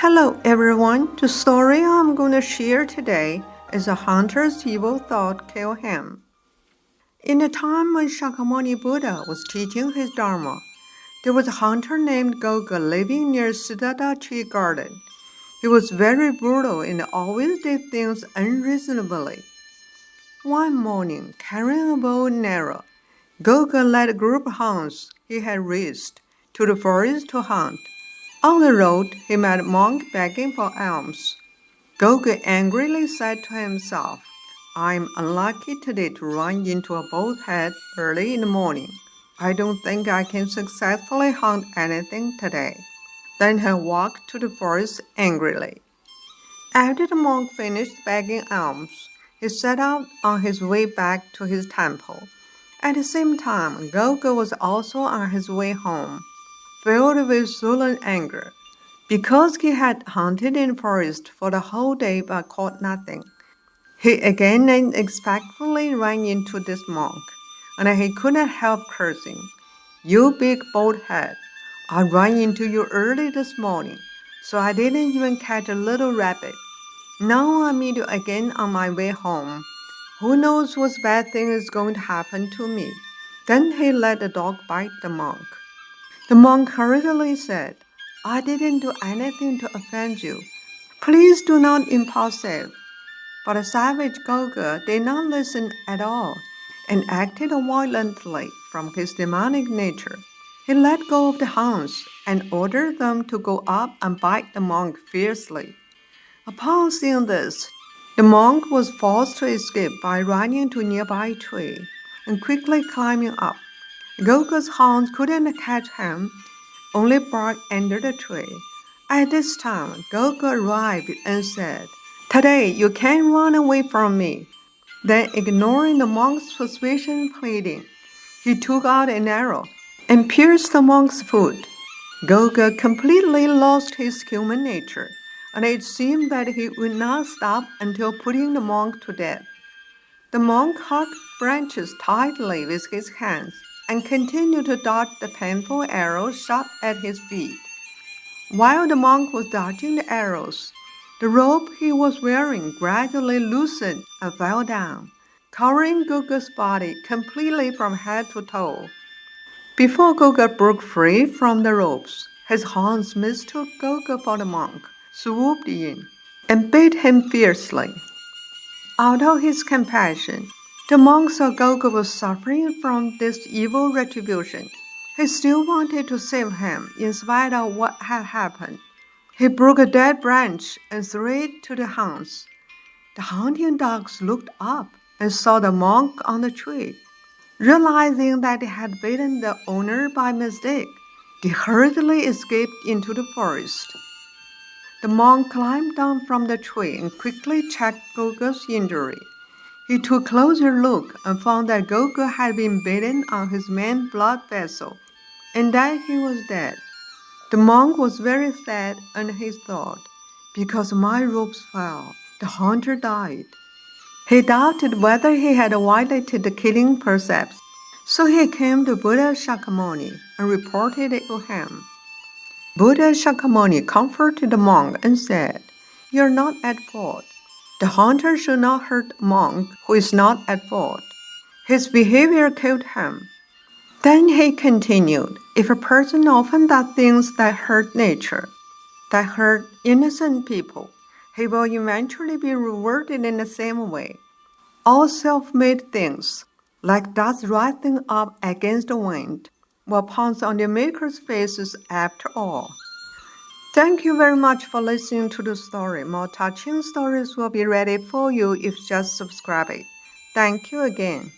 Hello everyone, the story I'm going to share today is a hunter's evil thought killed him. In the time when Shakyamuni Buddha was teaching his Dharma, there was a hunter named Gouge living near Sudatta Tree Garden. He was very brutal and always did things unreasonably. One morning, carrying a bow and arrow, Gouge led a group of hounds he had raised to the forest to hunt. On the road, he met a monk begging for alms. Gouge angrily said to himself, "I'm unlucky today to run into a bullhead early in the morning. I don't think I can successfully hunt anything today." Then he walked to the forest angrily. After the monk finished begging alms, he set out on his way back to his temple. At the same time, Gouge was also on his way home, filled with sullen anger, because he had hunted in the forest for the whole day but caught nothing. He again unexpectedly ran into this monk, and he couldn't help cursing. "You big bald head, I ran into you early this morning, so I didn't even catch a little rabbit. Now I meet you again on my way home. Who knows what bad thing is going to happen to me?" Then he let the dog bite the monk. The monk hurriedly said, "I didn't do anything to offend you. Please do not impulsive." But the savage Gouge did not listen at all and acted violently from his demonic nature. He let go of the hounds and ordered them to go up and bite the monk fiercely. Upon seeing this, the monk was forced to escape by running to a nearby tree and quickly climbing up. Gouge's hounds couldn't catch him, only barked under the tree. At this time, Gouge arrived and said, "Today you can't run away from me." Then, ignoring the monk's persuasion pleading, he took out an arrow and pierced the monk's foot. Gouge completely lost his human nature, and it seemed that he would not stop until putting the monk to death. The monk hugged branches tightly with his hands and continued to dodge the painful arrows shot at his feet. While the monk was dodging the arrows, the rope he was wearing gradually loosened and fell down, covering Gouge's body completely from head to toe. Before Gouge broke free from the ropes, his hounds mistook Gouge for the monk, swooped in, and bit him fiercely. Out of his compassion, the monk saw Gouge was suffering from this evil retribution. He still wanted to save him in spite of what had happened. He broke a dead branch and threw it to the hounds. The hunting dogs looked up and saw the monk on the tree. Realizing that they had bitten the owner by mistake, they hurriedly escaped into the forest. The monk climbed down from the tree and quickly checked Gouge's injury. He took a closer look and found that Gouge had been bitten on his main blood vessel, and that he was dead. The monk was very sad, and he thought, "Because my ropes fell, the hunter died." He doubted whether he had violated the killing precepts, so he came to Buddha Shakyamuni and reported it to him. Buddha Shakyamuni comforted the monk and said, "You're not at fault. The hunter should not hurt a monk who is not at fault. His behavior killed him." Then he continued, "If a person often does things that hurt nature, that hurt innocent people, he will eventually be rewarded in the same way. All self-made things, like dust rising up against the wind, will pounce on their makers' faces after all." Thank you very much for listening to the story. More touching stories will be ready for you if you just subscribe it. Thank you again.